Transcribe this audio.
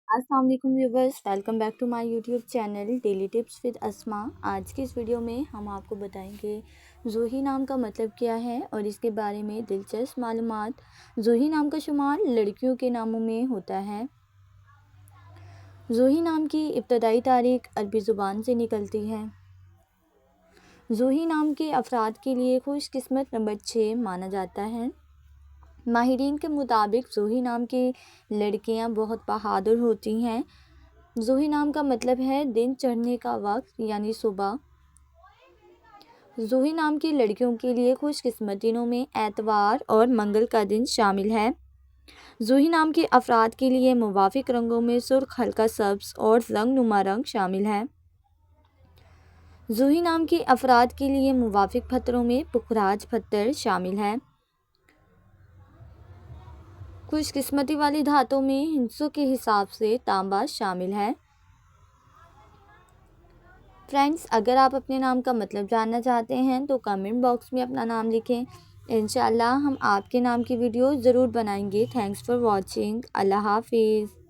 अस्सलाम वालेकुम viewers, welcome back to my YouTube channel daily tips with Asma. आज की इस वीडियो में हम आपको बताएंगे ज़ूही नाम का मतलब क्या है और इसके बारे में दिलचस्प मालूमात। ज़ूही नाम का शुमार लड़कियों के नामों में होता है। ज़ूही नाम की इब्तदाई तारीख अरबी ज़ुबान से निकलती है। ज़ूही नाम के अफराद के लिए खुशकिस्मत नंबर 6 माना जाता है। माहिरीन के मुताबिक ज़ूही नाम की लड़कियां बहुत बहादुर होती हैं। ज़ूही नाम का मतलब है दिन चढ़ने का वक्त यानी सुबह। ज़ूही नाम की लड़कियों के लिए खुशकिस्मत दिनों में एतवार और मंगल का दिन शामिल है। ज़ूही नाम के अफराद के लिए मुवाफिक रंगों में सुर्ख, हल्का सब्ज़ और रंग नुमा रंग शामिल है। ज़ूही नाम के अफराद के लिए मुवाफिक पत्थरों में पुखराज पत्थर शामिल है। खुशकिस्मती वाली धातों में हिंसों के हिसाब से तांबा शामिल है। फ्रेंड्स, अगर आप अपने नाम का मतलब जानना चाहते हैं तो कमेंट बॉक्स में अपना नाम लिखें। इंशाल्लाह हम आपके नाम की वीडियो ज़रूर बनाएंगे। Thanks for watching. अल्लाह हाफिज़।